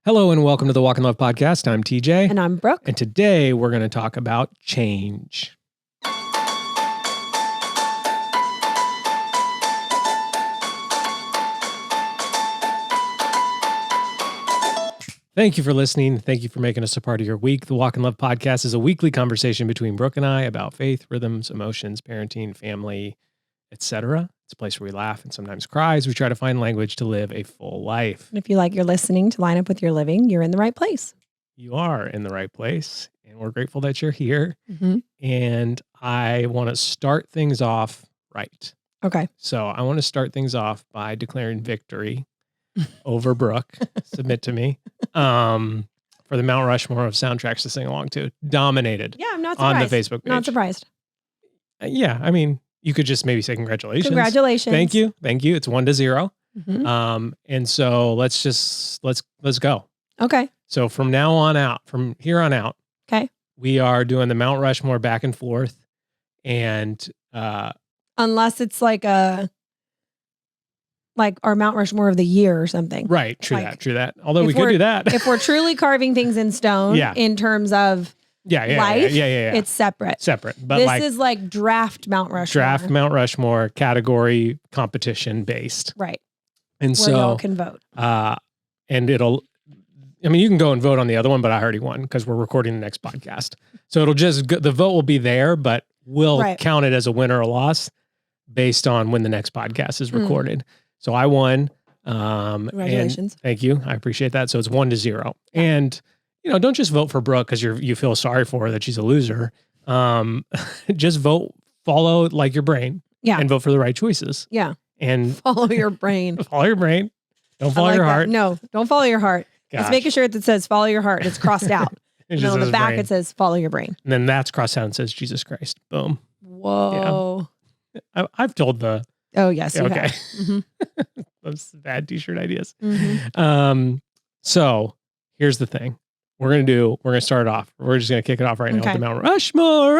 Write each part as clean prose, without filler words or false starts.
Hello and welcome to the Walk in Love podcast. I'm TJ. And I'm Brooke. And today we're going to talk about change. Thank you for listening. Thank you for making us a part of your week. The Walk in Love podcast is a weekly conversation between Brooke and I about faith, rhythms, emotions, parenting, family, etc. It's a place where we laugh and sometimes cry as we try to find language to live a full life. And if you like your listening to line up with your living, you're in the right place. You are in the right place, and we're grateful that you're here. Mm-hmm. And I want to start things off right. Okay. So I want to start things off by declaring victory over Brooke. Submit to me. For the Mount Rushmore of soundtracks to sing along to. Dominated. Yeah, I'm not on surprised. the Facebook page. Not surprised. Yeah, I mean, you could just maybe say congratulations. Congratulations. Thank you. Thank you. It's 1-0. Mm-hmm. And so let's go. Okay. So from here on out, Okay. we are doing the Mount Rushmore back and forth. And Unless it's like our Mount Rushmore of the year or something. right, true Like, that. Although we could do that. If we're truly carving things in stone Yeah. in terms of life, yeah. it's separate. Separate. But This is like draft Mount Rushmore. draft Mount Rushmore category competition based. Right. And Where y'all can vote. And you can go and vote on the other one, but I already won because we're recording the next podcast. So it'll the vote will be there, but we'll count it as a win or a loss based on when the next podcast is recorded. So I won. Congratulations. Thank you. I appreciate that. So it's 1-0. And, don't just vote for Brooke because you feel sorry for her that she's a loser. Just follow like your brain. Yeah. And vote for the right choices. Yeah. And Follow your brain. follow your brain. Don't follow your heart. No, don't follow your heart. Let's make a shirt that says follow your heart. It's crossed out. It And just on the says back, brain. it says follow your brain. And then that's crossed out and says Jesus Christ. Boom. Whoa. I've told the... Oh, yes. You okay. have. Mm-hmm. Those bad t-shirt ideas. Mm-hmm. So here's the thing. We're going to start it off. We're just going to kick it off right now with the Mount Rushmore.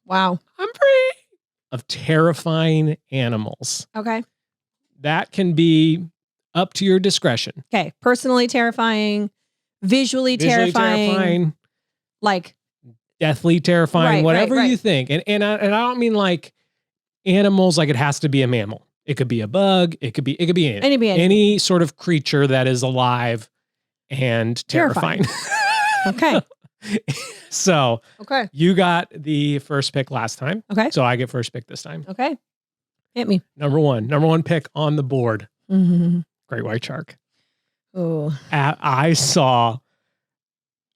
Wow. I'm free of terrifying animals. Okay. That can be up to your discretion. Okay. Personally terrifying, visually terrifying, like deathly terrifying, whatever right. you think. And I don't mean like animals, like it has to be a mammal. It could be a bug. It could be any sort of creature that is alive and terrifying. Okay. So Okay. you got the first pick last time. Okay. So I get first pick this time. Okay. Hit me. Number one pick on the board. Mm-hmm. Great white shark. Oh. I saw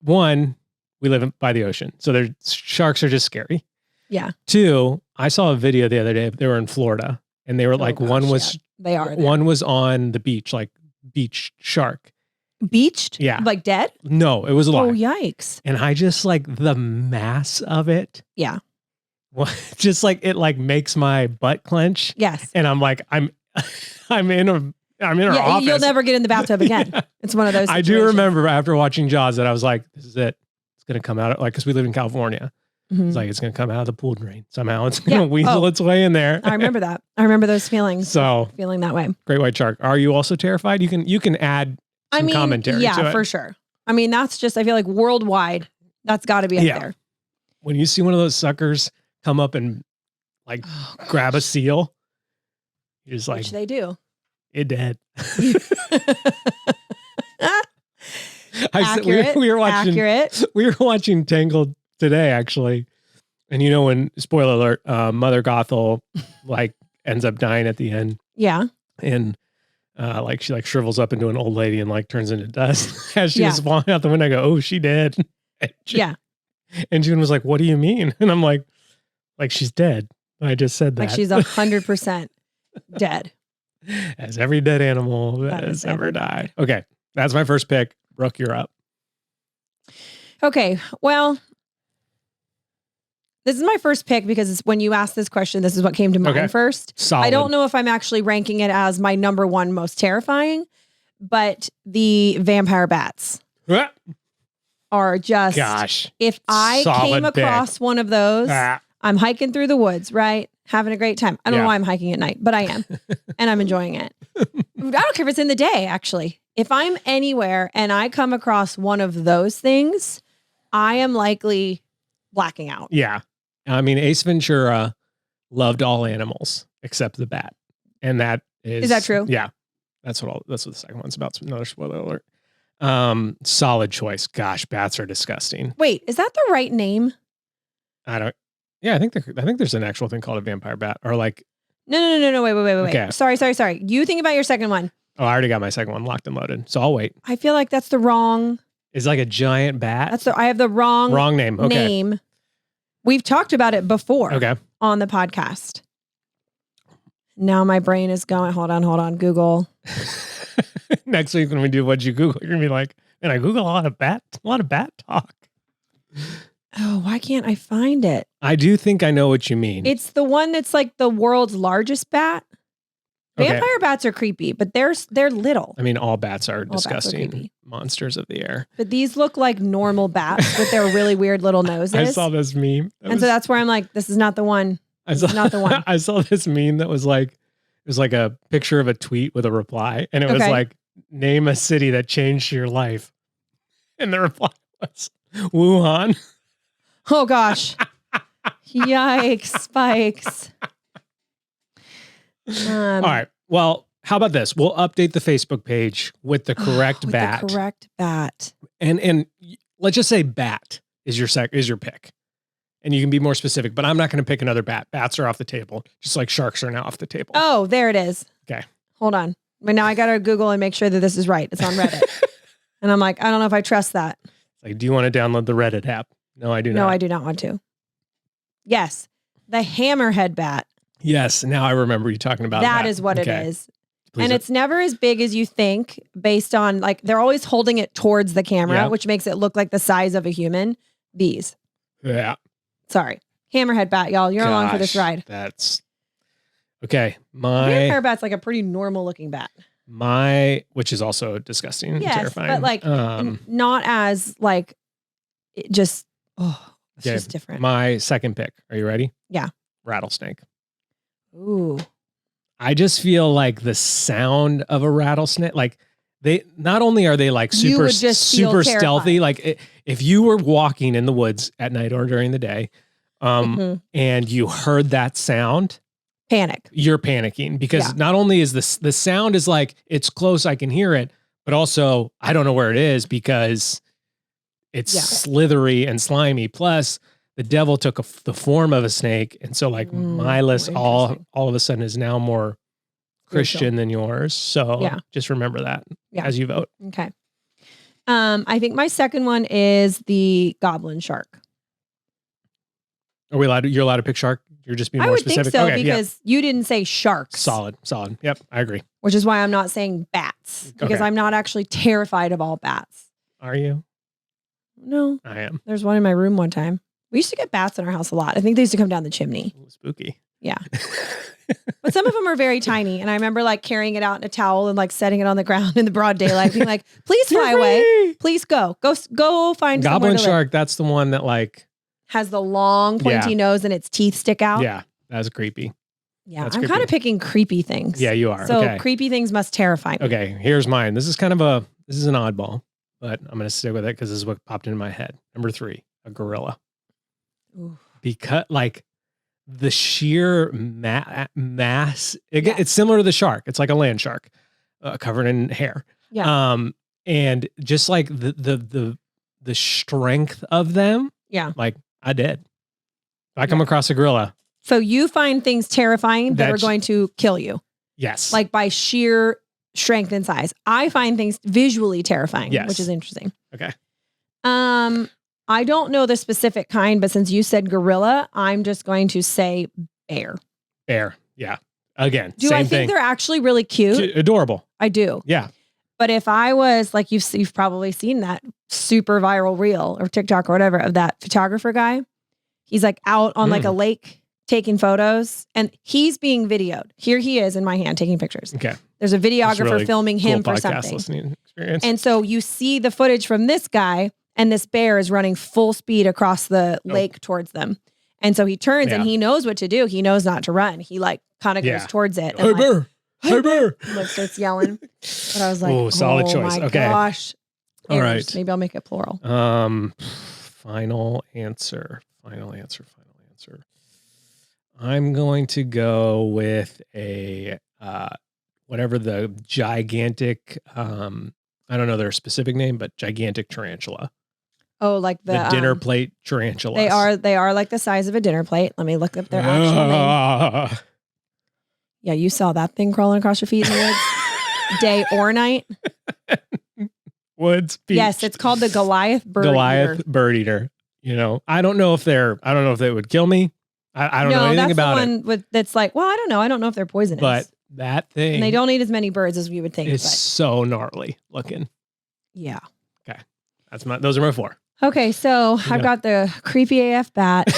one. We live by the ocean, so sharks are just scary. Yeah. 2, I saw a video the other day. They were in Florida, and they were one was on the beach, like beach shark. Beached? Yeah. Like dead? No, it was alive. Oh, yikes. And I just like the mass of it. Yeah. Just like it like makes my butt clench. Yes. And I'm like, I'm in our office. You'll never get in the bathtub again. Yeah. It's one of those situations. I do remember after watching Jaws that I was like, this is it. It's going to come out because we live in California. Mm-hmm. It's like, it's going to come out of the pool drain. Somehow it's going to weasel its way in there. I remember that. I remember those feelings. So feeling that way. Great white shark. Are you also terrified? You can add some commentary to it. Yeah, for sure. I mean, that's just, I feel like worldwide, that's got to be up there. When you see one of those suckers come up and like grab a seal, you're just like, which they do. It dead. Accurate. We were watching Tangled today, actually. And when, spoiler alert, Mother Gothel like ends up dying at the end. Yeah. And she like shrivels up into an old lady and like turns into dust as she was falling out the window. I go, oh, she dead. And June was like, what do you mean? And I'm like she's dead. I just said that. Like she's 100% dead. As every dead animal that has ever died. Okay. That's my first pick. Brooke, you're up. Okay. Well, this is my first pick because when you asked this question, this is what came to mind first. Solid. I don't know if I'm actually ranking it as my number one most terrifying, but the vampire bats are just, if I came across one of those, I'm hiking through the woods, right? having a great time. I don't know why I'm hiking at night, but I am. And I'm enjoying it. I don't care if it's in the day, actually. If I'm anywhere and I come across one of those things, I am likely blacking out. Yeah. I mean, Ace Ventura loved all animals except the bat. And that is that true? Yeah. That's what the second one's about. Another spoiler alert. Solid choice. Gosh, bats are disgusting. Wait, is that the right name? I think there's an actual thing called a vampire bat, or like. No. Wait. Okay. Sorry. You think about your second one. Oh, I already got my second one locked and loaded, so I'll wait. I feel like that's the wrong. It's like a giant bat. I have the wrong name. Okay. Name. We've talked about it before. Okay. On the podcast. Now my brain is going. Hold on. Google. Next week when we do What'd You Google, you're gonna be like, and I Google a lot of bat talk. Oh, why can't I find it? I do think I know what you mean. It's the one that's like the world's largest bat. Okay. Vampire bats are creepy, but they're little. I mean, all bats are disgusting creepy. monsters of the air. But these look like normal bats with their really weird little noses. I saw this meme. So that's where I'm like, this is not the one. Not the one. I saw this meme that was like, it was like a picture of a tweet with a reply. And it was like, name a city that changed your life. And the reply was Wuhan. Oh gosh. Yikes, spikes. All right. Well, how about this? We'll update the Facebook page with the correct bat. The correct bat. And let's just say bat is your pick. And you can be more specific, but I'm not going to pick another bat. Bats are off the table, just like sharks are now off the table. Oh, there it is. Okay. Hold on. But now I got to Google and make sure that this is right. It's on Reddit. And I'm like, I don't know if I trust that. Like, do you want to download the Reddit app? No, I do not. No, I do not want to. Yes. The hammerhead bat. Yes. Now I remember you talking about that. That is what it is. Please and it's never as big as you think based on like, they're always holding it towards the camera, which makes it look like the size of a human. These. Yeah. Sorry. Hammerhead bat, y'all. You're along for this ride. That's okay. Vampire bat's like a pretty normal looking bat. Which is also disgusting and yes, terrifying. But like not as like it just it's just different. My second pick. Are you ready? Yeah. Rattlesnake. Ooh. I just feel like the sound of a rattlesnake, like they not only are they like super stealthy, like if you were walking in the woods at night or during the day, and you heard that sound, panic. You're panicking because not only is the sound is like it's close, I can hear it, but also I don't know where it is because it's slithery and slimy. Plus, the devil took the form of a snake, and so like my list all of a sudden is now more Christian than yours. So just remember that as you vote. Okay. I think my second one is the goblin shark. Are we allowed? You're allowed to pick shark. You're just being more specific. I would think so because you didn't say sharks. Solid. Yep, I agree. Which is why I'm not saying bats because I'm not actually terrified of all bats. Are you? No, I am. There's one in my room one time. We used to get bats in our house a lot. I think they used to come down the chimney. Ooh, spooky. Yeah. But some of them are very tiny. And I remember like carrying it out in a towel and like setting it on the ground in the broad daylight, being like, please fly away. Please go find goblin shark. That's the one that like has the long pointy nose and its teeth stick out. Yeah. That's creepy. Yeah. I'm kind of picking creepy things. Yeah, you are. So creepy things must terrify me. Okay. Here's mine. This is an oddball, but I'm going to stick with it because this is what popped into my head. Number 3, a gorilla. Ooh. Because like the sheer mass, it's similar to the shark. It's like a land shark covered in hair. Yeah. And just like the strength of them. Yeah. Like I did. If I come across a gorilla. So you find things terrifying that are going to kill you. Yes. Like by sheer strength and size. I find things visually terrifying, which is interesting. Okay. I don't know the specific kind, but since you said gorilla, I'm just going to say bear. Bear. Yeah. Again, do I think they're actually really cute? Adorable. I do. Yeah. But if I was like, you've probably seen that super viral reel or TikTok or whatever of that photographer guy. He's like out on like a lake taking photos and he's being videoed. Here he is in my hand taking pictures. Okay. There's a videographer really filming him for something. Experience. And so you see the footage from this guy and this bear is running full speed across the lake towards them. And so he turns and Yeah. he knows what to do. He knows not to run. He like kind of Yeah. goes towards it. Hey, And like, bear. Hey, bear. like starts yelling. But I was like, Ooh, solid oh choice. my Okay. gosh. All Errors. right. Maybe I'll make it plural. Final answer. I'm going to go with a whatever the gigantic I don't know their specific name, but gigantic tarantula. Oh, like The dinner plate tarantula. They are like the size of a dinner plate. Let me look up their actual name. Yeah, you saw that thing crawling across your feet in the woods, day or night. Woods. Beach. Yes, it's called the Goliath bird eater. Bird eater. You know, I don't know if they would kill me. I don't know anything about that's the one with that's like, well, I don't know. I don't know if they're poisonous. But that thing, and they don't eat as many birds as we would think. It's but so gnarly looking. yeah. Okay, those are my 4. Okay, so I've got the creepy AF bat,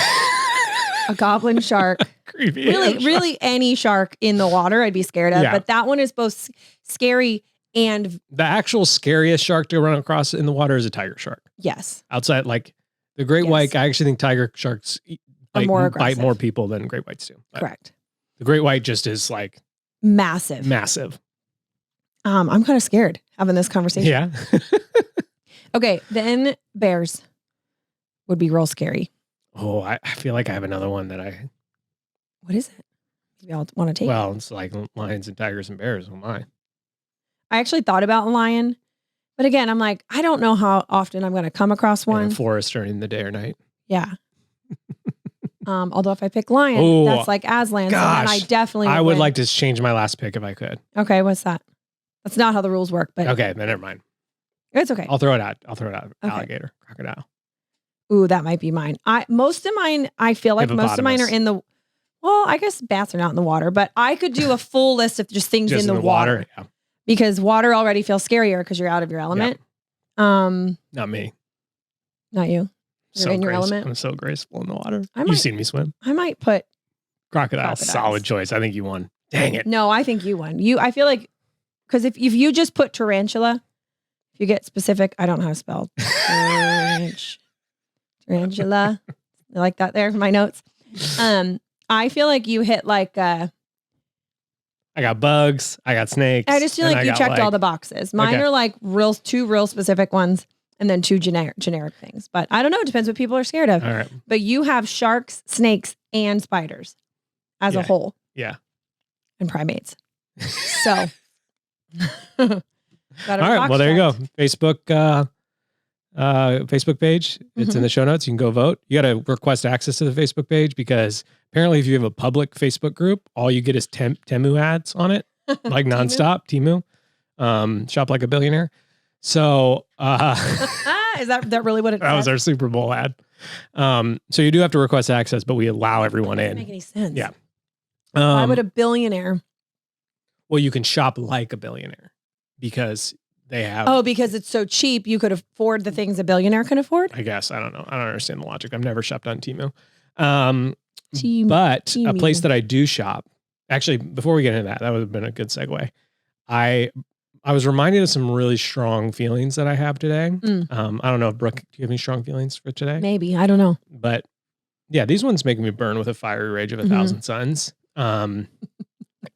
a goblin shark. Creepy. Really any shark in the water I'd be scared of. Yeah. But that one is both scary and The actual scariest shark to run across in the water is a tiger shark. yes. Outside, like the great Yes. white, I actually think tiger sharks Are more bite aggressive. more people than great whites do. But Correct. the great white just is like Massive. massive. I'm kind of scared having this conversation. Yeah. Okay, then bears would be real scary. Oh, I feel like I have another one that What is it? Maybe I'll want to take. well, it's like lions and tigers and bears. Oh my. I actually thought about lion, but again, I'm like, I don't know how often I'm going to come across In one. a forest during the day or night. Yeah. Although if I pick lion, Oh, that's like Aslan. So then I gosh. definitely I would win. like to change my last pick if I could. Okay, what's that? That's not how the rules work, but Okay, then never mind. it's okay. I'll throw it out. Okay. Alligator, crocodile. Ooh, that might be mine. Most of mine, I feel like most of mine are Hippopotamus. in the. Well, I guess bats are not in the water, but I could do a full list of just things Just in the water Yeah. because water already feels scarier because you're out of your element. Not me. Not you. You're in your element. I'm so graceful in the water. I might- You've seen me swim. I might put. Crocodile, Crocodiles. solid choice. I think you won. Dang it. No, I think you won. I feel like because if you just put tarantula, if you get specific, I don't know how to spell tarantula. I like that there for my notes. I feel like you hit like. I got bugs. I got snakes. I just feel and like I you got, checked all the boxes. Mine Okay. are like two real specific ones, and then 2 generic things. But I don't know. It depends what people are scared of. All right. But you have sharks, snakes, and spiders as a Yeah. whole. Yeah. And primates. So. All All right. Well, there you go. Facebook page. It's in the show notes. You can go vote. You got to request access to the Facebook page because apparently if you have a public Facebook group, all you get is Temu ads on it, like nonstop. Temu. Shop like a billionaire. So Is that really what it that was our Super Bowl ad. So you do have to request access, but we allow everyone Doesn't make in. any sense. Yeah. Why would a billionaire? Well, you can shop like a billionaire because they have. Oh, because it's so cheap, you could afford the things a billionaire can afford. I guess I don't know. I don't understand the logic. I've never shopped on Temu. But a place that I do shop. Actually, before we get into that would have been a good segue. I was reminded of some really strong feelings that I have today. I don't know, Brooke, do you have any strong feelings for today? Maybe, I don't know. But yeah, these ones make me burn with a fiery rage of 1,000 suns.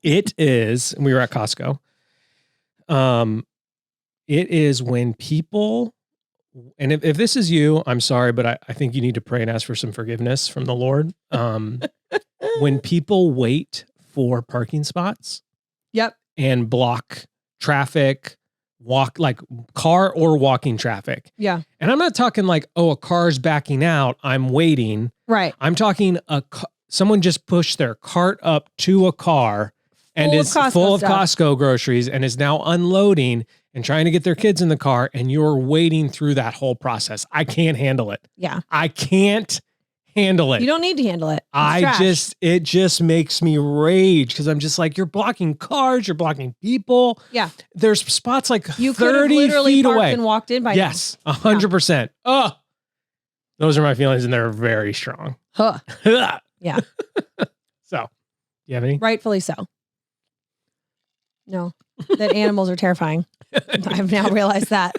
It is, we were at Costco. It is when people, and if this is you, I'm sorry, but I think you need to pray and ask for some forgiveness from the Lord. When people wait for parking spots Yep. and block traffic, like car or walking traffic. Yeah. And I'm not talking like, oh, a car's backing out, I'm waiting. Right. I'm talking someone just pushed their cart up to a car and Full of is Costco full of stuff. Costco groceries and is now unloading and trying to get their kids in the car, and you're waiting through that whole process. I can't handle it. Yeah. I can't handle it. You don't need to handle it. It's trash. It just makes me rage because I'm just like, you're blocking cars, you're blocking people. Yeah. There's spots like You could have 30 literally feet parked away. and walked in by Yes, 100%. Oh, those are my feelings, and they're very strong. now. Huh. Yeah. So, you have any? Rightfully so. No. That animals are terrifying. I've now realized that.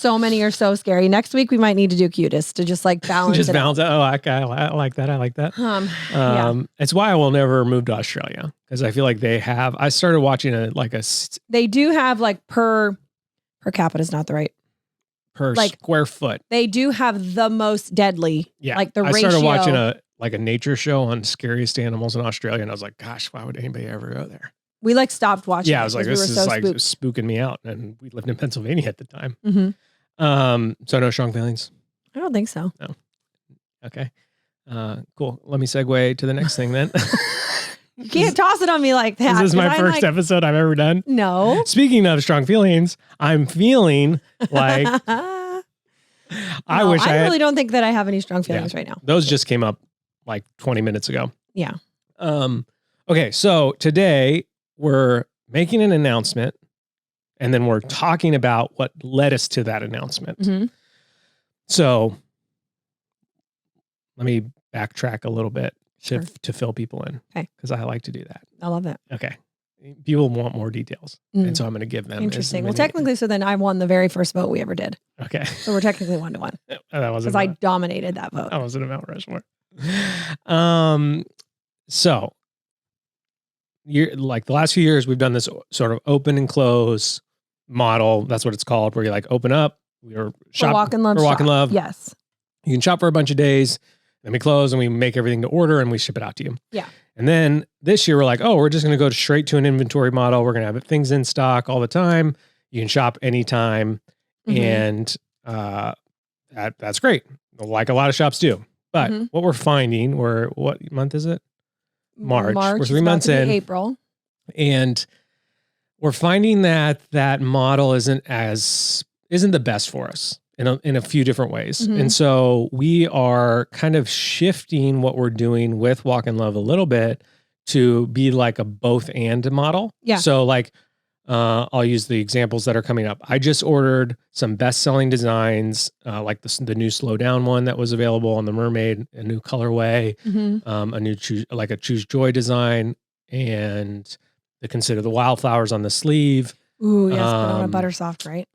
so many are so scary. Next week we might need to do cutest to just like balance Just it balance it. Oh, I like that. I like that. Yeah. It's why I will never move to Australia because I feel like they have. I started watching They do have like per capita is not the right. Like, square foot. They do have the most deadly. Yeah, like the I ratio. started watching a nature show on scariest animals in Australia, and I was like, gosh, why would anybody ever go there? We like stopped watching. Yeah, I was like, this is like spooking me out, and we lived in Pennsylvania at the time. So no strong feelings. I don't think so. No. Okay. Cool. Let me segue to the next thing then. You can't toss it on me like that. This is my first episode I've ever done. No. Speaking of strong feelings, I'm feeling like I really don't think that I have any strong feelings right now. Those just came up like 20 minutes ago. Yeah. Okay. So today we're making an announcement and then we're talking about what led us to that announcement. So let me backtrack a little bit to fill people in. Okay. Because I like to do that. I love it. Okay. People want more details. And so I'm going to give them. Interesting. Well, technically, so then I won the very first vote we ever did. Okay. So we're technically 1-1. That wasn't because I dominated that vote. That wasn't a Mount Rushmore. So like the last few years, we've done this sort of open and close model. That's what it's called, where you like open up. We're Walk and Love. Walk and Love. Yes. You can shop for a bunch of days, then we close and we make everything to order and we ship it out to you. Yeah. And then this year we're like, oh, we're just going to go straight to an inventory model. We're going to have things in stock all the time. You can shop anytime. And that's great. Like a lot of shops do. But what we're finding, what month is it? March. We're 3 months in. April. And we're finding that model isn't the best for us in a few different ways. And so we are kind of shifting what we're doing with Walk and Love a little bit to be like a both and model. Yeah. So like, I'll use the examples that are coming up. I just ordered some best-selling designs, like the new Slow Down one that was available on the Mermaid, a new colorway, a new Choose Joy design, and the Consider the Wildflowers on the sleeve. Ooh, yes, but on a Buttersoft, right?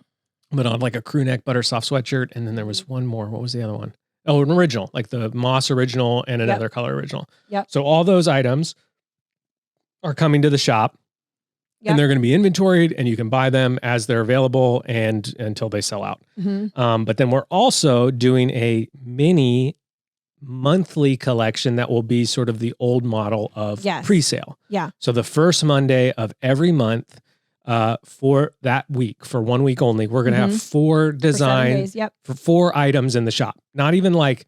But on like a crew neck Buttersoft sweatshirt, and then there was one more. What was the other one? Oh, an original, like the Moss original and another color original. Yep. So all those items are coming to the shop. Yep. And they're going to be inventoried and you can buy them as they're available and until they sell out. But then we're also doing a mini monthly collection that will be sort of the old model of pre-sale. Yeah. So the first Monday of every month for that week, for 1 week only, we're going to have 4 designs for 4 items in the shop. Not even like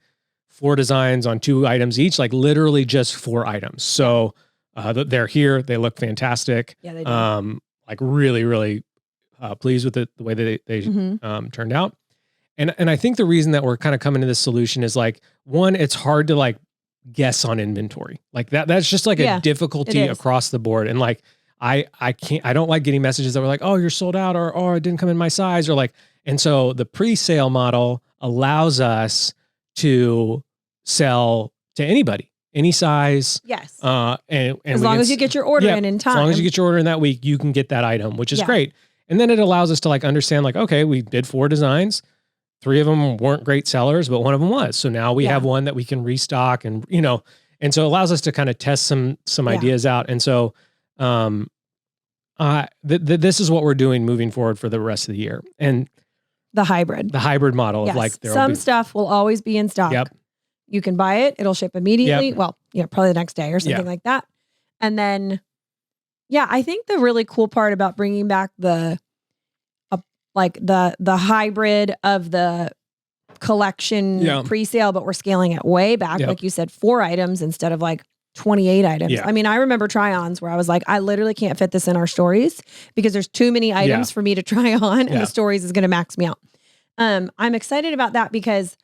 4 designs on 2 items each, like literally just 4 items. So they're here. They look fantastic. Yeah, they do. Like really, really pleased with the way that they turned out. And I think the reason that we're kind of coming to this solution is like, one, it's hard to like guess on inventory. Like that's just like a difficulty across the board. And like, I don't like getting messages that were like, oh, you're sold out, or oh, it didn't come in my size, or like, and so the pre-sale model allows us to sell to anybody. Any size. Yes. And as long as you get your order in time. As long as you get your order in that week, you can get that item, which is great. And then it allows us to like understand like, okay, we did 4 designs. 3 of them weren't great sellers, but one of them was. So now we have one that we can restock and, and so it allows us to kind of test some ideas out. And so this is what we're doing moving forward for the rest of the year. And the hybrid model of like, some stuff will always be in stock. Yep. You can buy it. It'll ship immediately. Yep. Well, probably the next day or something like that. And then, I think the really cool part about bringing back the hybrid of the collection pre-sale, but we're scaling it way back. Like you said, 4 items instead of like 28 items. Yeah. I mean, I remember try-ons where I was like, I literally can't fit this in our stories because there's too many items for me to try on and the stories is going to max me out. I'm excited about that because,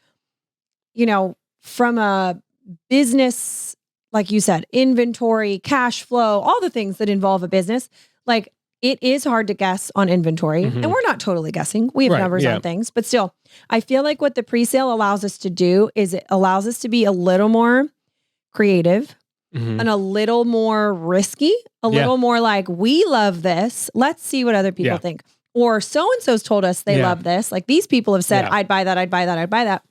from a business, like you said, inventory, cash flow, all the things that involve a business, like it is hard to guess on inventory. And we're not totally guessing. We have numbers on things, but still, I feel like what the pre-sale allows us to do is it allows us to be a little more creative and a little more risky, a little more like, we love this. Let's see what other people think. or so-and-so's told us they Yeah. love this. Like these people have said, Yeah. I'd buy that, I'd buy that, I'd buy that.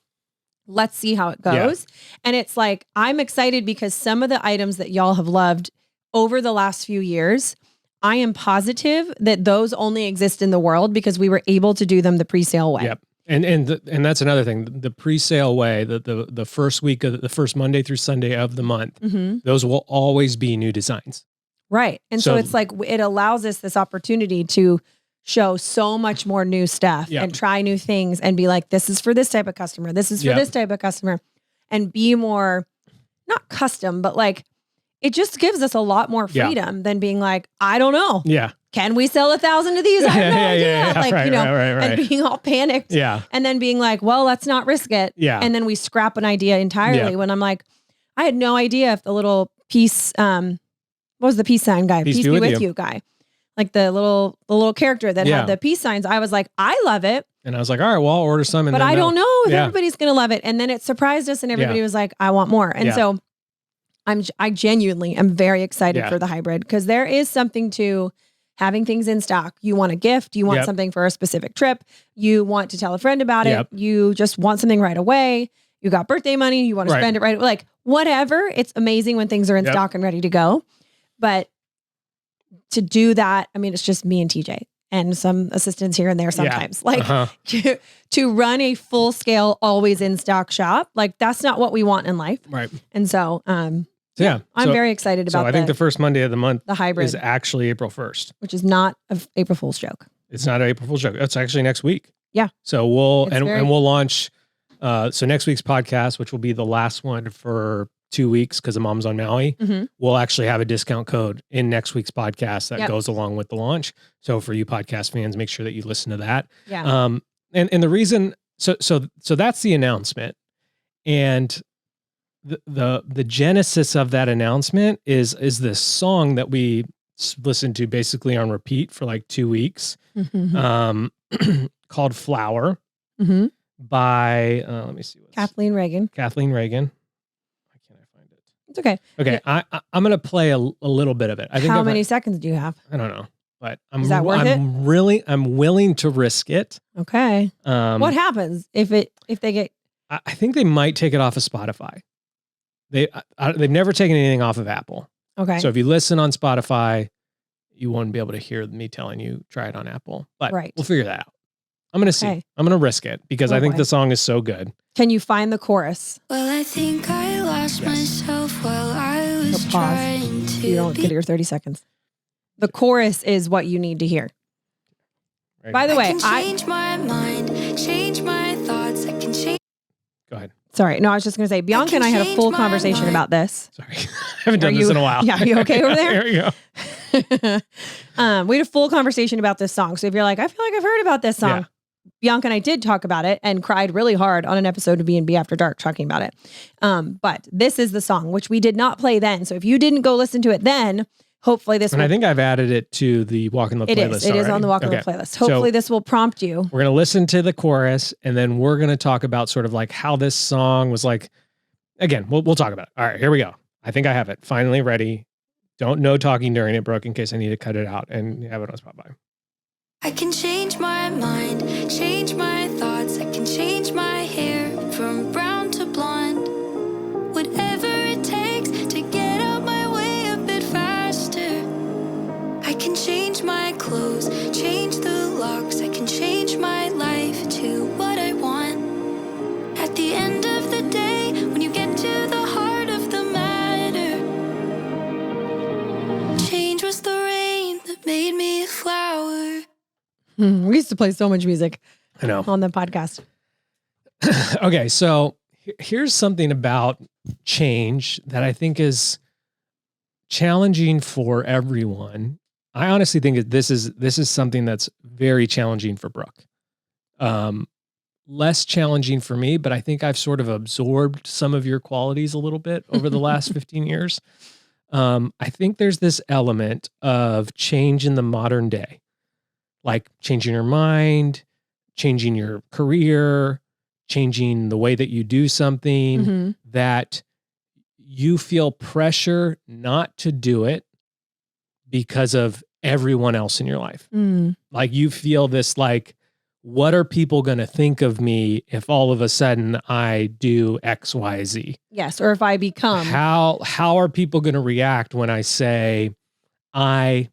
Let's see how it goes. And it's like, I'm excited because some of the items that y'all have loved over the last few years, I am positive that those only exist in the world because we were able to do them the pre-sale way. Yep. And that's another thing. The pre-sale way, the first week of the first Monday through Sunday of the month, those will always be new designs. Right. And so it's like it allows us this opportunity to show so much more new stuff and try new things and be like, this is for this type of customer. This is for this type of customer, and be more, not custom, but like, it just gives us a lot more freedom than being like, I don't know. Yeah. Can we sell 1,000 of these? I have no idea. Like, right, you know, right. and being all panicked. Yeah. And then being like, well, let's not risk it. Yeah. And then we scrap an idea entirely when I'm like, I had no idea if the little peace, what was the peace sign guy? Peace be with you guy. Like the little character that had the peace signs. I was like, I love it. And I was like, all right, well, I'll order some. But I don't know if everybody's going to love it. And then it surprised us and everybody was like, I want more. And so I genuinely am very excited for the hybrid because there is something to having things in stock. You want a gift, you want something for a specific trip, you want to tell a friend about it, you just want something right away. You got birthday money, you want to spend it right away. Like whatever. It's amazing when things are in stock and ready to go. But to do that, I mean, it's just me and TJ and some assistants here and there sometimes. Like to run a full scale, always in stock shop, like that's not what we want in life. Right. And so, I'm So very excited about I think the first Monday of the month the hybrid is actually April 1st. which is not an April Fool's joke. It's not an April Fool's joke. It's actually next week. Yeah. So we'll launch, so next week's podcast, which will be the last one for 2 weeks because of Mom's on Maui, we'll actually have a discount code in next week's podcast that goes along with the launch. So for you podcast fans, make sure that you listen to that. Yeah. And the reason, so that's the announcement. And the genesis of that announcement is this song that we listened to basically on repeat for like 2 weeks, called Flower by, let me see. Kathleen Reagan. Why can't I find it? It's okay. Okay. I'm going to play a little bit of it. I think How many seconds do you have? I don't know, but Is that worth it? I'm willing to risk it. Okay. What happens if they get, I think they might take it off of Spotify. They've never taken anything off of Apple. okay. So if you listen on Spotify, you won't be able to hear me telling you try it on Apple. But we'll figure that out. I'm going to see. Okay. I'm going to risk it because I think the song is so good. Can you find the chorus? Well, I think I lost myself while I was Pause. trying to You don't get your 30 seconds. The chorus is what you need to hear. Right By here. the way, can change my mind, change my thoughts. I can change. Go ahead. sorry. No, I was just going to say, Bianca and I had a full conversation about this. Sorry. I haven't done this in a while. Yeah, are you okay over there? There you go. We had a full conversation about this song. So if you're like, I feel like I've heard about this song. Yeah. Bianca and I did talk about it and cried really hard on an episode of B&B After Dark talking about it. But this is the song, which we did not play then. So if you didn't go listen to it then, hopefully this And I think I've added it to the Walk and Love playlist. It is on the Walk and Love playlist. Hopefully this will prompt you. We're going to listen to the chorus and then we're going to talk about sort of like how this song was like. Again, we'll talk about it. All right, here we go. I think I have it finally ready. Don't know talking during it, Brooke, in case I need to cut it out and have it on Spotify. I can change my mind, change my thoughts. I can change my hair from brown to blonde. Whatever it takes to get out my way a bit faster. I can change my clothes, change the locks. I can change my life to what I want. At the end of the day, when you get to the heart of the matter, change was the rain that made me a flower. We used to play so much music I know. on the podcast. Okay, so here's something about change that I think is challenging for everyone. I honestly think this is something that's very challenging for Brooke. Less challenging for me, but I think I've sort of absorbed some of your qualities a little bit over the last 15 years. I think there's this element of change in the modern day, like changing your mind, changing your career, changing the way that you do something, that you feel pressure not to do it because of everyone else in your life. Mm. Like you feel this like, what are people going to think of me if all of a sudden I do X, Y, Z? Yes. Or if I become. How are people going to react when I say I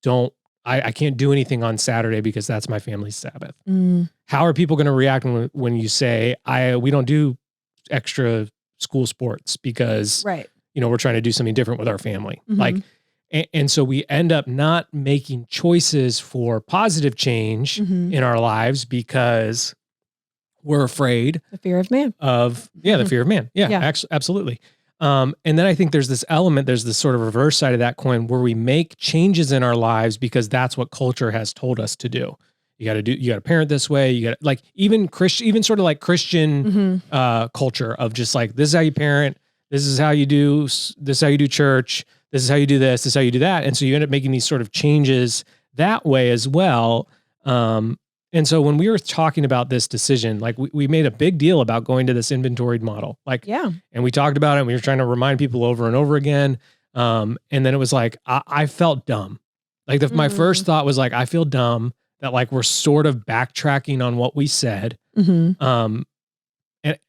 can't do anything on Saturday because that's my family's Sabbath? Mm. How are people going to react when you say we don't do extra school sports because Right. we're trying to do something different with our family? Mhm. Like, and so we end up not making choices for positive change Mhm. in our lives because we're afraid The fear of man. of the fear of man. Yeah, Yeah. absolutely. And then I think there's this element, there's this sort of reverse side of that coin where we make changes in our lives because that's what culture has told us to do. You got to parent this way. You got to like even sort of like Christian Mhm. culture of just like, this is how you parent. This is how you do church. This is how you do this. This is how you do that. And so you end up making these sort of changes that way as well. And so when we were talking about this decision, like we made a big deal about going to this inventoried model, like, Yeah. and we talked about it and we were trying to remind people over and over again. And then it was like, I felt dumb. Like my first thought was like, I feel dumb that like, we're sort of backtracking on what we said. Mm-hmm.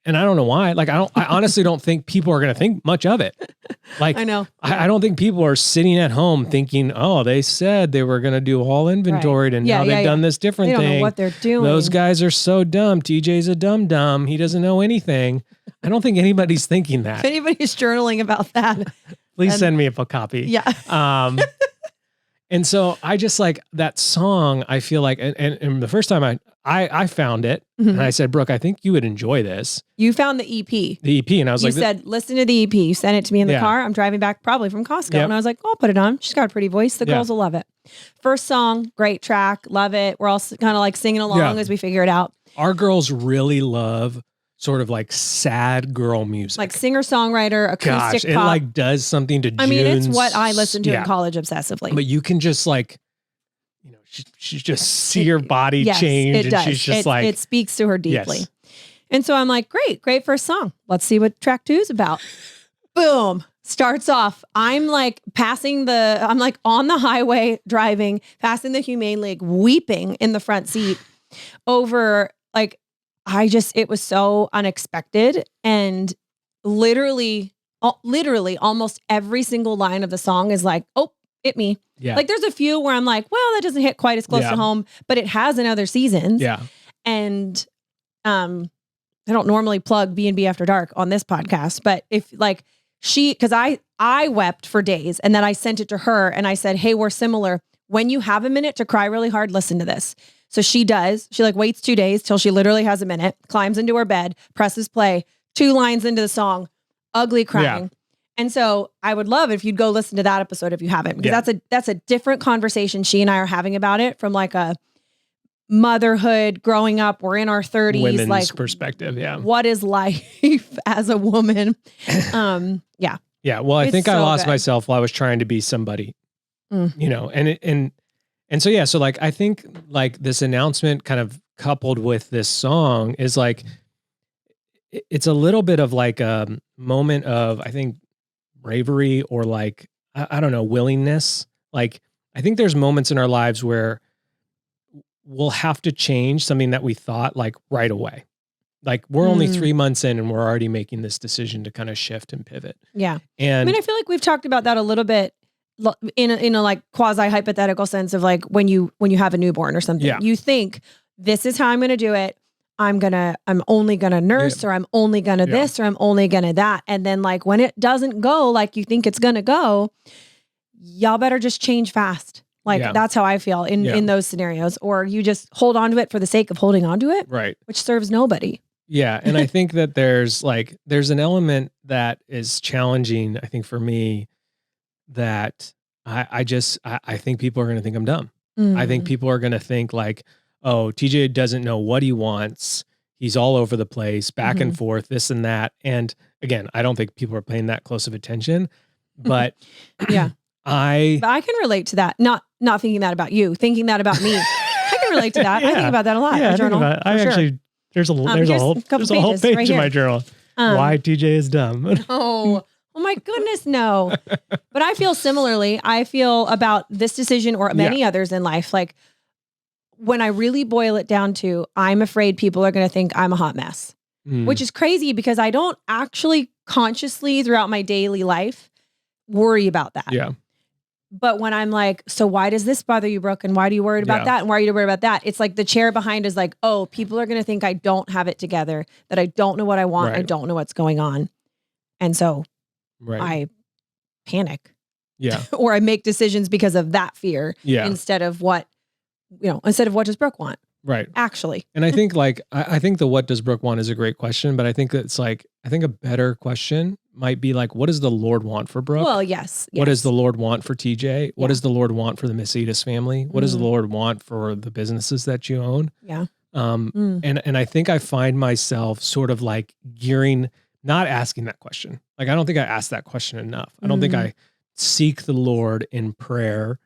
And I don't know why, like, I honestly don't think people are going to think much of it. Like, I know. I don't think people are sitting at home thinking, oh, they said they were going to do all inventoried and now they've done this different They don't thing. know what they're doing. Those guys are so dumb. TJ's a dumb. He doesn't know anything. I don't think anybody's thinking If that. anybody's journaling about that, Please send me a copy. yeah. And so I just like that song, I feel like, and the first time I found it and I said, Brooke, I think you would enjoy this. You found the EP. The EP. And I was You like, said, listen to the EP. You sent it to me in the Yeah. car. I'm driving back probably from Costco. Yep. And I was like, I'll put it on. She's got a pretty voice. The Yeah. girls will love it. First song, great track. Love it. We're all kind of like singing along Yeah. as we figure it out. our girls really love sort of like sad girl music. Like singer-songwriter, acoustic Gosh, it pop. like does something to I mean, it's June's- what I listened to yeah. in college obsessively. But you can just like, she just see her body Yes, change it and does. she's just like, it speaks to her deeply. Yes. And so I'm like, great first song. Let's see what track 2 is about. Boom. Starts off. I'm like I'm like on the highway driving, passing the Humane League, weeping in the front seat over like, it was so unexpected. And literally almost every single line of the song is like, oh, hit me. yeah. Like there's a few where I'm like, well, that doesn't hit quite as close Yeah. to home, but it has in other seasons. yeah. And I don't normally plug B&B After Dark on this podcast, but if like because I wept for days and then I sent it to her and I said, hey, we're similar. When you have a minute to cry really hard, listen to this. So she does. She like waits 2 days till she literally has a minute, climbs into her bed, presses play, 2 lines into the song, ugly crying. Yeah. And so I would love if you'd go listen to that episode if you haven't, because that's a different conversation she and I are having about it from like a motherhood, growing up, we're in our 30s, Women's like perspective. Yeah. what is life as a woman? Yeah. Yeah. Well, I It's think I so lost good. myself while I was trying to be somebody, Mm. and so, yeah, so like, I think like this announcement kind of coupled with this song is like, it's a little bit of like a moment of, I think, bravery or like, I don't know, willingness. Like, I think there's moments in our lives where we'll have to change something that we thought like right away. Like we're only 3 months in and we're already making this decision to kind of shift and pivot. Yeah. And I mean, I feel like we've talked about that a little bit in a like quasi hypothetical sense of like when you have a newborn or something, Yeah. you think this is how I'm going to do it. I'm only going to nurse or I'm only going to this or I'm only going to that. And then like when it doesn't go like you think it's going to go, y'all better just change fast. Like that's how I feel in those scenarios, or you just hold on to it for the sake of holding on to it, right. which serves nobody. Yeah. And I think that there's an element that is challenging, I think, for me, that I think people are going to think I'm dumb. I think people are going to think like, oh, TJ doesn't know what he wants. He's all over the place, back and forth, this and that. And again, I don't think people are paying that close of attention, but yeah, But I can relate to that. Not thinking that about you, thinking that about me. I can relate to that. I think about that a lot. Yeah, I journal. There's a whole here's a couple there's a whole pages page right in here. my journal. Why TJ is dumb. Oh, Oh my goodness, no. But I feel similarly. I feel about this decision or many others in life. Like when I really boil it down to, I'm afraid people are going to think I'm a hot mess, which is crazy because I don't actually consciously throughout my daily life worry about that. Yeah. But when I'm like, so why does this bother you, Brooke? And why are you worried about that? And why are you worried about that? It's like the chair behind is like, oh, people are going to think I don't have it together, that I don't know what I want. Right. I don't know what's going on. And so Right. I panic. Yeah. Or I make decisions because of that fear Yeah. instead of what does Brooke want? Right. Actually. And I think like, I think the what does Brooke want is a great question, but I think it's like, I think a better question might be like, what does the Lord want for Brooke? Well, yes. What does the Lord want for TJ? What does the Lord want for the Misitas family? What does the Lord want for the businesses that you own? Yeah. And I think I find myself sort of like gearing, not asking that question. Like, I don't think I ask that question enough. I don't think I seek the Lord in prayer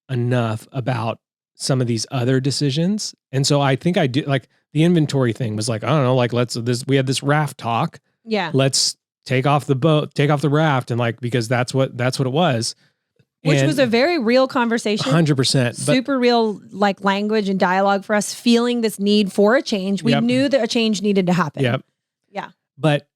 enough about some of these other decisions. And so I think I do, like the inventory thing was like, I don't know, like we had this raft talk. Yeah. Let's take off the raft. And like, because that's what it was. Which was a very real conversation. 100%. Super real, like language and dialogue for us, feeling this need for a change. We knew that a change needed to happen. Yep. Yeah. But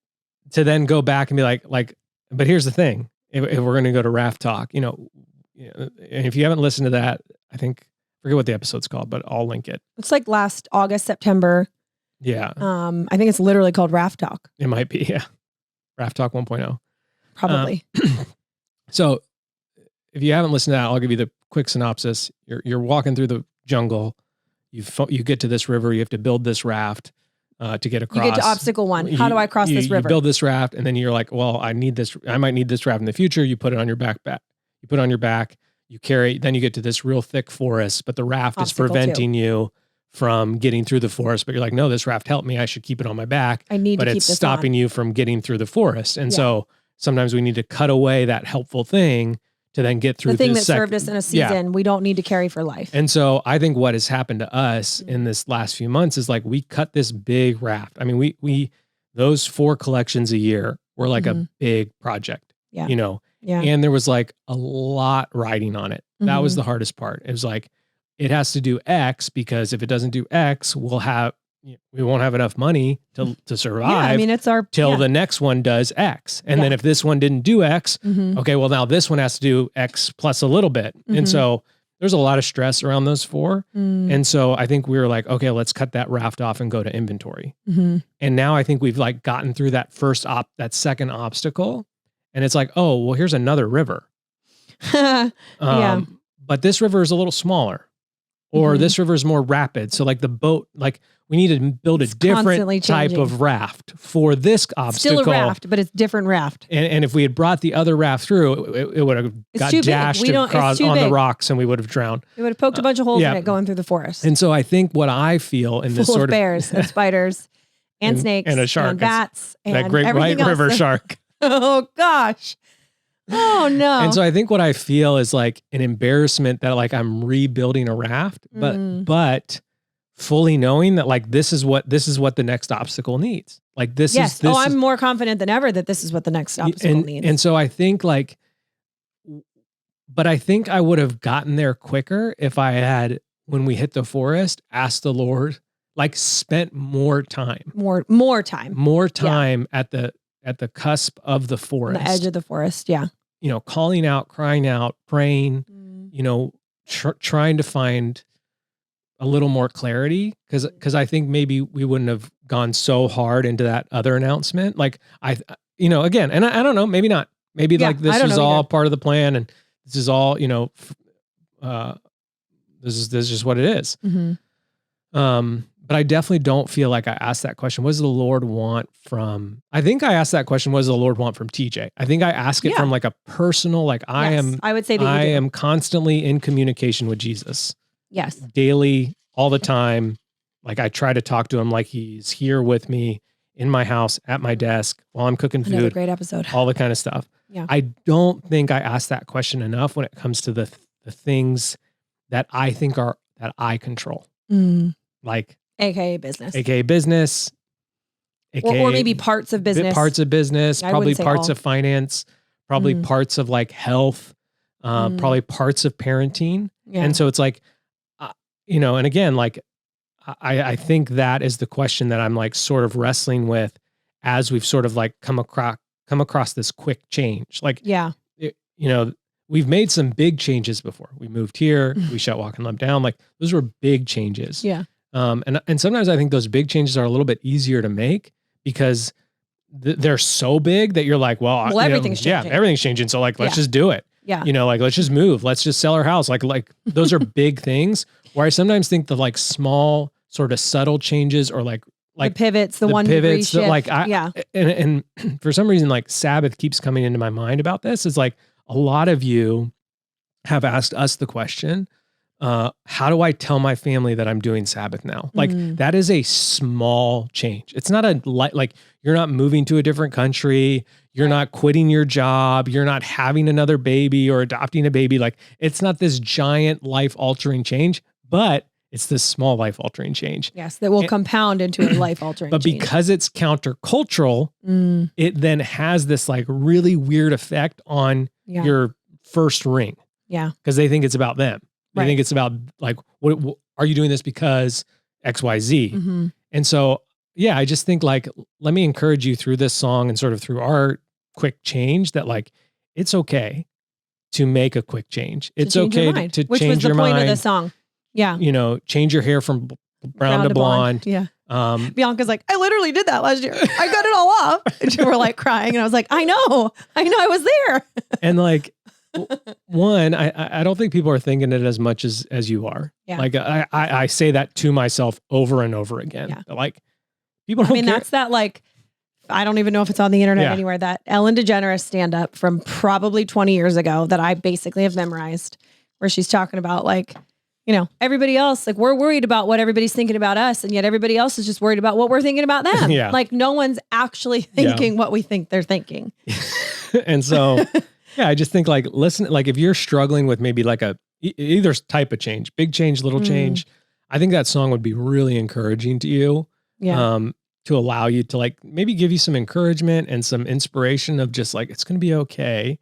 to then go back and be like, but here's the thing. If we're going to go to raft talk, and if you haven't listened to that, I forget what the episode's called, but I'll link it. It's like last August, September. Yeah. I think it's literally called Raft Talk. It might be. Yeah. Raft Talk 1.0. Probably. So if you haven't listened to that, I'll give you the quick synopsis. You're walking through the jungle. You get to this river. You have to build this raft to get across. You get to obstacle one. How do I cross this river? You build this raft, and then you're like, well, I might need this raft in the future. You put it on your backpack. You put it on your back. You carry. Then you get to this real thick forest, but the raft Obstacle is preventing you from getting through the forest. But you're like, no, this raft helped me. I should keep it on my back. I need but to keep it's this stopping on. you from getting through the forest. And so sometimes we need to cut away that helpful thing to then get through the thing that served us in a season. We don't need to carry for life. And so I think what has happened to us in this last few months is like we cut this big raft. I mean, we those 4 collections a year were like a big project. Yeah. Yeah. And there was like a lot riding on it. That was the hardest part. It was like, it has to do X because if it doesn't do X, we won't have enough money to survive. Yeah, I mean, it's our till the next one does X. And then if this one didn't do X, okay, well now this one has to do X plus a little bit. And so there's a lot of stress around those 4. And so I think we were like, okay, let's cut that raft off and go to inventory. And now I think we've like gotten through that second obstacle. And it's like, oh, well, here's another river. But this river is a little smaller, or this river is more rapid. So like the boat, like we need to build a different type of raft for this obstacle. Still a raft, but it's different raft. And if we had brought the other raft through, it would have got dashed across on the rocks and we would have drowned. It would have poked a bunch of holes in it going through the forest. And so I think what I feel in this sort of bears and spiders and snakes and a shark and bats and that great white river shark. Oh gosh. Oh no. And so I think what I feel is like an embarrassment that like I'm rebuilding a raft, but fully knowing that like this is what the next obstacle needs. Like this is I'm more confident than ever that this is what the next obstacle needs. And so I think like, but I think I would have gotten there quicker if I had, when we hit the forest, asked the Lord, like spent more time at the cusp of the forest, on the edge of the forest. Yeah. Calling out, crying out, praying, trying to find a little more clarity. Cause I think maybe we wouldn't have gone so hard into that other announcement. Like again, and I don't know, maybe not, maybe like this is all part of the plan and this is all, this is just what it is. But I definitely don't feel like I asked that question. What does the Lord want from, I think I asked that question, what does the Lord want from TJ? I think I ask it from like a personal, like I would say that I am constantly in communication with Jesus. Yes. Daily, all the time. Like I try to talk to him like he's here with me in my house, at my desk, while I'm cooking food. Another great episode. All the kind of stuff. Yeah. I don't think I asked that question enough when it comes to the things that I think are, that I control. Like, AKA business, or maybe parts of business, probably parts of finance, probably Mhm. parts of like health, probably parts of parenting. Yeah. And so it's like, and again, like I think that is the question that I'm like sort of wrestling with as we've sort of like come across this quick change. Like, yeah. we've made some big changes before. We moved here, we shut Walk and Love down. Like those were big changes. Yeah. And sometimes I think those big changes are a little bit easier to make because they're so big that you're like, well, everything's changing. Yeah, everything's changing. So like, let's just do it. Yeah. Like, let's just move. Let's just sell our house. Like those are big things where I sometimes think the like small sort of subtle changes or like the pivots, the 1 degree shift. And for some reason, like Sabbath keeps coming into my mind about this. It's like a lot of you have asked us the question, how do I tell my family that I'm doing Sabbath now? Like that is a small change. It's not like you're not moving to a different country. You're not quitting your job. You're not having another baby or adopting a baby. Like it's not this giant life altering change, but it's this small life altering change. Yes. That will compound into a life altering But change. because it's countercultural, it then has this like really weird effect on your first ring. Yeah. Because they think it's about them. They think it's about like, what are you doing this because XYZ? Mm-hmm. And so, yeah, I just think like, let me encourage you through this song and sort of through our quick change that like, it's okay to make a quick change. It's okay to Which change was the your point mind. of the song. Yeah. Change your hair from brown to blonde. Yeah. Bianca's like, I literally did that last year. I got it all off. And we're like crying. And I was like, I know, I was there. And like, one, I don't think people are thinking it as much as you are. Yeah. Like I say that to myself over and over again. Yeah. Like people don't care. That's that like, I don't even know if it's on the internet anywhere, that Ellen DeGeneres stand up from probably 20 years ago that I basically have memorized, where she's talking about like, everybody else, like we're worried about what everybody's thinking about us. And yet everybody else is just worried about what we're thinking about them. Yeah. Like no one's actually thinking what we think they're thinking. And so, yeah, I just think like, listen, like if you're struggling with maybe like either type of change, big change, little change, I think that song would be really encouraging to you. Yeah. To allow you to like, maybe give you some encouragement and some inspiration of just like, it's going to be okay.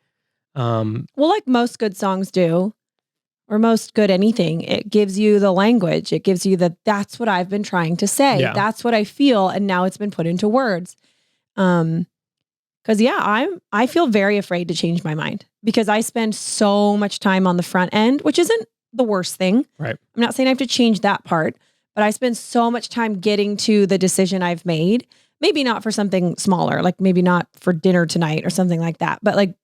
Well, like most good songs do, or most good anything, it gives you the language. It gives you that's what I've been trying to say. Yeah. That's what I feel. And now it's been put into words. Cause I feel very afraid to change my mind because I spend so much time on the front end, which isn't the worst thing. Right. I'm not saying I have to change that part, but I spend so much time getting to the decision I've made. Maybe not for something smaller, like maybe not for dinner tonight or something like that, but like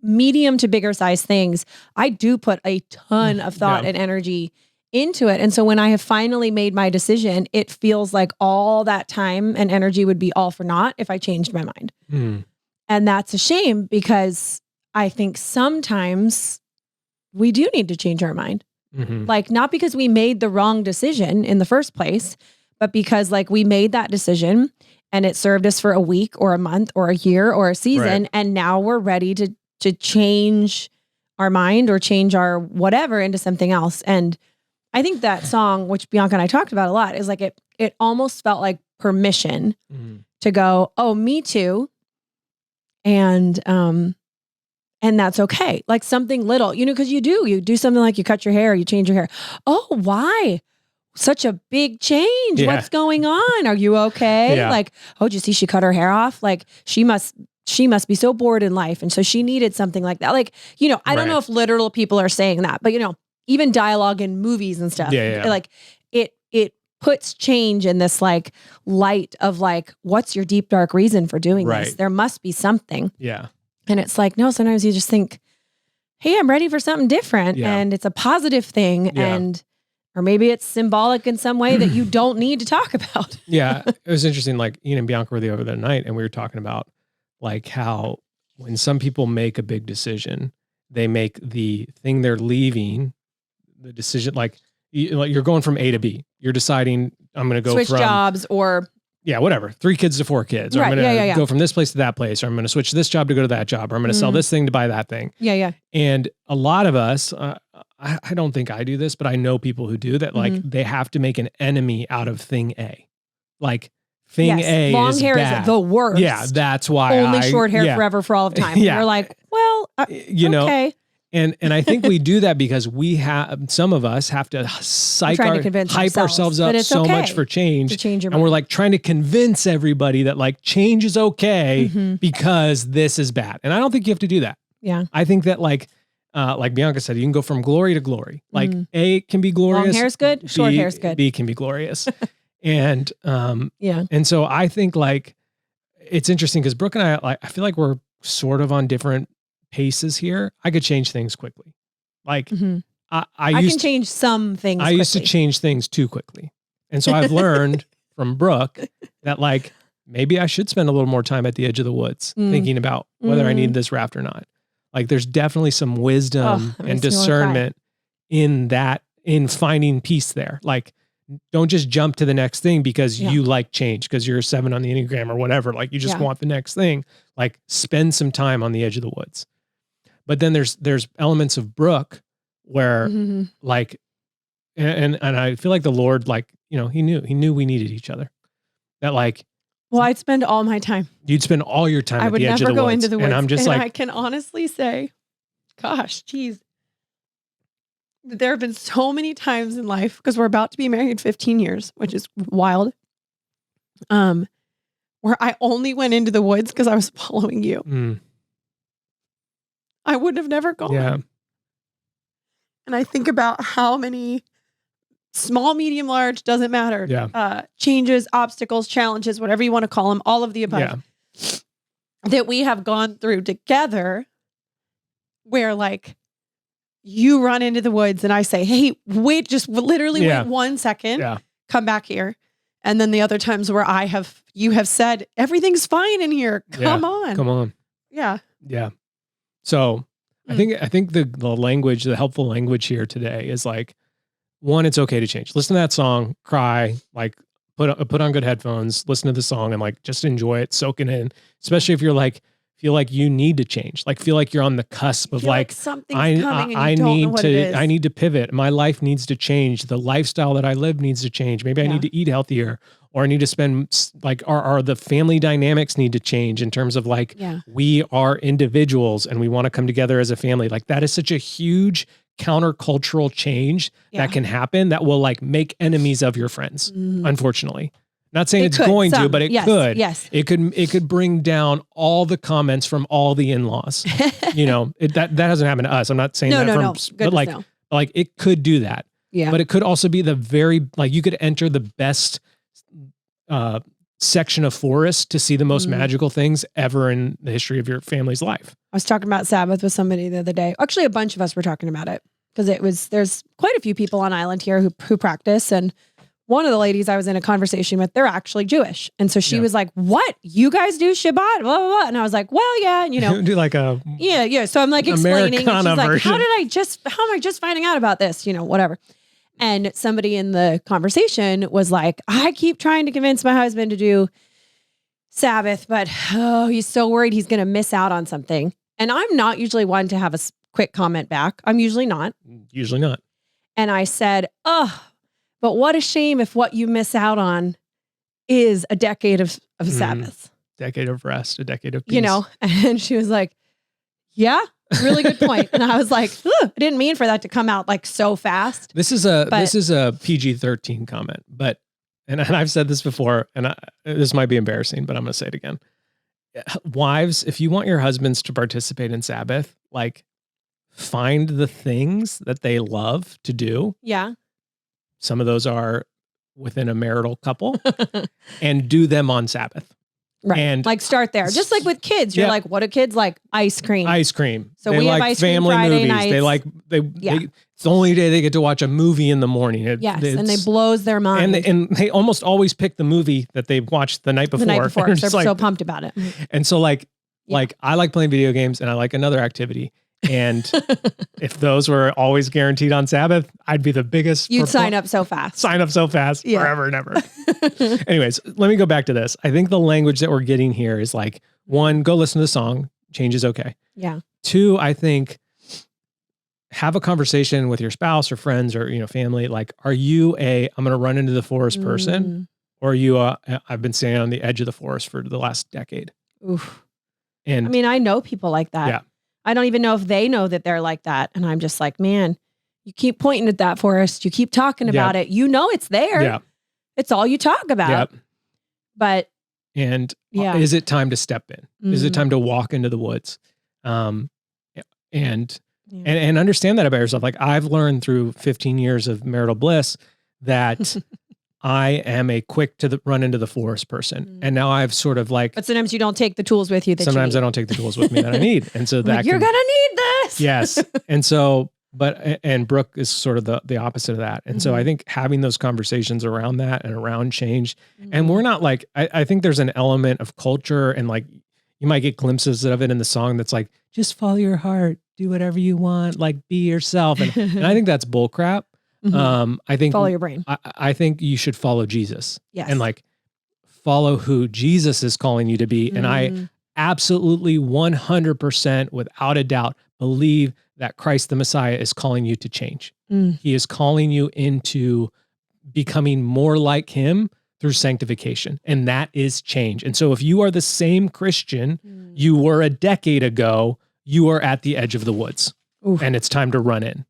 medium to bigger size things, I do put a ton of thought and energy into it. And so when I have finally made my decision, it feels like all that time and energy would be all for naught if I changed my mind. And that's a shame because I think sometimes we do need to change our mind. Like not because we made the wrong decision in the first place, but because like we made that decision and it served us for a week or a month or a year or a season. And now we're ready to change our mind or change our whatever into something else. And I think that song, which Bianca and I talked about a lot, is like it almost felt like permission to go, oh, me too. And that's okay. Like something little, because you do something like you cut your hair, you change your hair. Oh, why? Such a big change. Yeah. What's going on? Are you okay? Yeah. Like, oh, did you see she cut her hair off? Like she must be so bored in life. And so she needed something like that. Like, I don't know if literal people are saying that, but even dialogue in movies and stuff, like it puts change in this like light of like, what's your deep, dark reason for doing this? There must be something. Yeah. And it's like, no, sometimes you just think, hey, I'm ready for something different. Yeah. And it's a positive thing. Yeah. Or maybe it's symbolic in some way that you don't need to talk about. Yeah. It was interesting. Like Ian and Bianca were the other night and we were talking about like how when some people make a big decision, they make the thing they're leaving, the decision, like you're going from A to B. You're deciding I'm going to go switch from jobs or whatever, 3 kids to 4 kids, or I'm going to go from this place to that place, or I'm going to switch this job to go to that job, or I'm going to sell this thing to buy that thing. Yeah. And a lot of us, I don't think I do this, but I know people who do that. Like they have to make an enemy out of thing A. Like thing Yes. A long is hair bad. is the worst. Yeah, that's why only short hair forever for all of time. Yeah. You're like, well, you know, okay. and I think we do that because some of us have to trying to convince hype ourselves up that it's so okay much for change. to change your And we're mind. like trying to convince everybody that like change is okay Mhm. because this is bad. And I don't think you have to do that. Yeah. I think that like Bianca said, you can go from glory to glory. Like A can be glorious. Long hair's good. Short B, hair's good. B can be glorious. and Yeah. and so I think like it's interesting because Brooke and I feel like we're sort of on different paces here. I could change things quickly. Like Mhm. I I used can change some things. I used to quickly. change things too quickly. And so I've learned from Brooke that like maybe I should spend a little more time at the edge of the woods thinking about whether I need this raft or not. Like there's definitely some wisdom that and makes me wanna cry. discernment in finding peace there. Like don't just jump to the next thing because you like change because you're a 7 on the Enneagram or whatever. Like you just want the next thing. Like spend some time on the edge of the woods. But then there's elements of Brooke where like, and I feel like the Lord, like, you know, he knew we needed each other. That like, Well, I'd spend all my time. you'd spend all your time I at would the edge of never the go woods. into the woods. And I'm just I like, can honestly say, gosh, geez. There have been so many times in life, because we're about to be married 15 years, which is wild. Where I only went into the woods because I was following you. I would have never gone. yeah, And I think about how many small, medium, large, doesn't matter. Yeah. Changes, obstacles, challenges, whatever you want to call them, all of the above. yeah, That we have gone through together where like you run into the woods and I say, hey, wait, just literally Yeah. wait 1 second, yeah, come back here. And then the other times where you have said, everything's fine in here. Come on. come on. Yeah. Yeah. So I think the language, the helpful language here today is like, one, it's okay to change. Listen to that song, cry, like put on good headphones, listen to the song and like just enjoy it, soak it in. Especially if you're like, feel like you need to change, like feel like you're on the cusp of Feel like something's coming and you don't know what it is. I need to pivot. My life needs to change. The lifestyle that I live needs to change. Maybe I need to eat healthier, or I need to spend like the family dynamics need to change in terms of like we are individuals and we want to come together as a family. Like that is such a huge countercultural change that can happen that will like make enemies of your friends. Unfortunately. Not saying it's going to, but it could. Yes. It could bring down all the comments from all the in-laws. You know, that hasn't happened to us. I'm not saying No. but like it could do that. Yeah. But it could also be the very like you could enter the best section of forest to see the most magical things ever in the history of your family's life. I was talking about Sabbath with somebody the other day. Actually, a bunch of us were talking about it because there's quite a few people on island here who practice, and one of the ladies I was in a conversation with, they're actually Jewish. And so she was like, what? You guys do Shabbat? Blah, blah, blah. And I was like, well, yeah, you know. Do like a yeah. So I'm like explaining. And she's like, version. how am I just finding out about this? You know, whatever. And somebody in the conversation was like, I keep trying to convince my husband to do Sabbath, but he's so worried he's going to miss out on something. And I'm not usually one to have a quick comment back. I'm usually not. Usually not. And I said, but what a shame if what you miss out on is a decade of Sabbath. Decade of rest, a decade of peace. You know? And she was like, yeah, really good point. And I was like, I didn't mean for that to come out like so fast. This is a PG-13 comment, but and I've said this before, and this might be embarrassing, but I'm going to say it again. Wives, if you want your husbands to participate in Sabbath, like find the things that they love to do. Yeah. Some of those are within a marital couple and do them on Sabbath. Right. And like start there. Just like with kids, you're like, what do kids like? Ice cream. Ice cream. So they we like have ice cream family Friday movies. nights. They like it's the only day they get to watch a movie in the morning. Yes, and they blows their mind. And they almost always pick the movie that they watched the night before. The night before. They're They're so pumped about it. And so like I like playing video games and I like another activity. And if those were always guaranteed on Sabbath, I'd be the biggest. You'd sign up so fast. Forever and ever. Anyways, let me go back to this. I think the language that we're getting here is like, one, go listen to the song. Change is okay. Yeah. Two, I think have a conversation with your spouse or friends or, family. Like, are you I'm going to run into the forest person? or you, I've been standing on the edge of the forest for the last decade. Oof. And I mean, I know people like that. Yeah. I don't even know if they know that they're like that. And I'm just like, man, you keep pointing at that forest. You keep talking about it. You know it's there. yeah, It's all you talk about. Yep. But And Yeah. is it time to step in? Is it Mhm. time to walk into the woods? And yeah. and understand that about yourself. Like I've learned through 15 years of marital bliss that I am a quick to run into the forest person. Mm. And now I've sort of like, But sometimes you don't take the tools with you that sometimes you I need. don't take the tools with me that I need. And so that Like, you're can- gonna need this. yes. And so, and Brooke is sort of the opposite of that. And so I Mhm. think having those conversations around that and around change, and Mhm. we're not like, I think there's an element of culture and like, you might get glimpses of it in the song that's like, just follow your heart, do whatever you want, like be yourself. And I think that's bull crap. Mhm. I think, Follow your brain. I think you should follow Jesus Yes. and like follow who Jesus is calling you to be. And I Mhm. absolutely 100% without a doubt believe that Christ the Messiah is calling you to change. Mm. He is calling you into becoming more like him through sanctification. And that is change. And so if you are the same Christian Mm. you were a decade ago, you are at the edge of the woods Oof. and it's time to run in.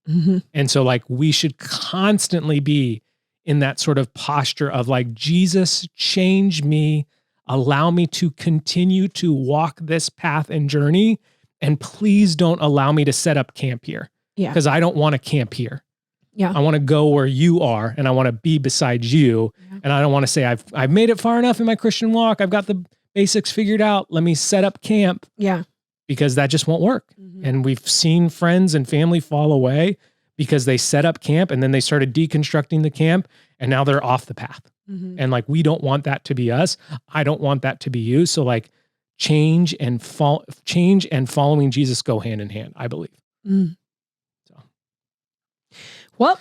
Mhm. And so like we should constantly be in that sort of posture of like, Jesus, change me, allow me to continue to walk this path and journey. And please don't allow me to set up camp here. Yeah. Because I don't want to camp here. Yeah. I want to go where you are and I want to be beside you. Yeah. And I don't want to say I've made it far enough in my Christian walk. I've got the basics figured out. Let me set up camp, Yeah. because that just won't work. Mhm. And we've seen friends and family fall away because they set up camp and then they started deconstructing the camp and now they're off the path. Mhm. And like, we don't want that to be us. I don't want that to be you. So like change and following Jesus go hand in hand, I believe. Mm. So. Well,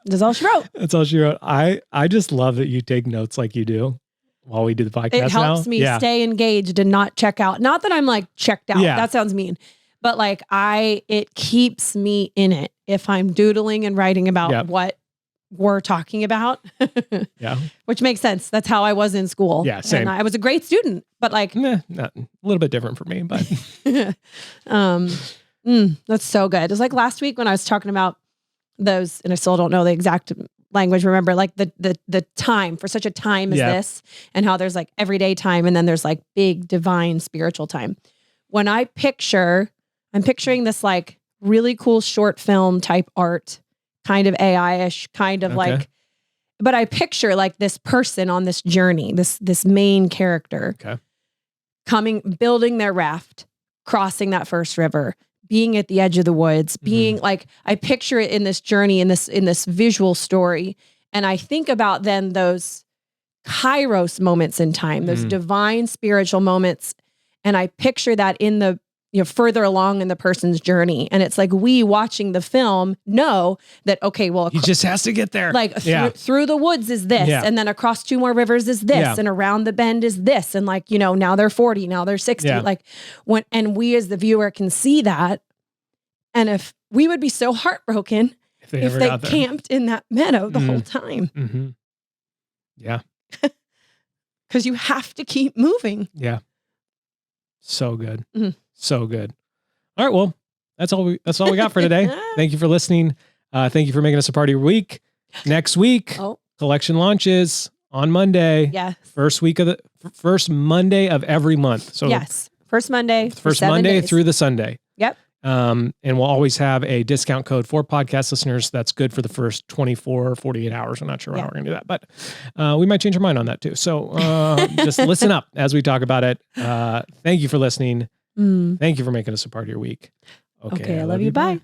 that's all she wrote. That's all she wrote. I just love that you take notes like you do while we do the podcast. It helps now. me Yeah. stay engaged and not check out. Not that I'm like checked out. Yeah. That sounds mean. But like it keeps me in it if I'm doodling and writing about Yep. what we're talking about. Yeah. Which makes sense. That's how I was in school. Yeah, same. And I was a great student, but like Not a little bit different for me, but that's so good. It was like last week when I was talking about those, and I still don't know the exact language. Remember, like the time for such a time as Yeah. this, and how there's like everyday time, and then there's like big divine spiritual time. When I'm picturing this like really cool short film type art, kind of AI-ish, kind of Okay. like. But I picture like this person on this journey, this main character, Okay. building their raft, crossing that first river, being at the edge of the woods, being like, I picture it in this journey, in this visual story. And I think about then those Kairos moments in time, those divine spiritual moments. And I picture that in the, further along in the person's journey. And it's like, we watching the film know that, okay, well, he just has to get there. like Yeah. through the woods is this, Yeah. and then across 2 more rivers is this, Yeah. and around the bend is this, and like now they're 40, now they're 60, Yeah. like and we as the viewer can see that, and if we would be so heartbroken if they if ever they got there. camped in that meadow the whole time, Mhm. Yeah. because you have to keep moving. Yeah. So good. Mhm. So good. All right. Well, that's all we got for today. Thank you for listening. Thank you for making us a part of your week. Next week, Oh collection launches on Monday. yes, First Monday of every month. So yes, first Monday, for first 7 Monday days. through the Sunday. Yep. And we'll always have a discount code for podcast listeners. That's good for the first 24 or 48 hours. I'm not sure how Yeah. we're going to do that, but we might change our mind on that too. So just listen up as we talk about it. Thank you for listening. Thank you for making us a part of your week. Okay, I love you. Bye.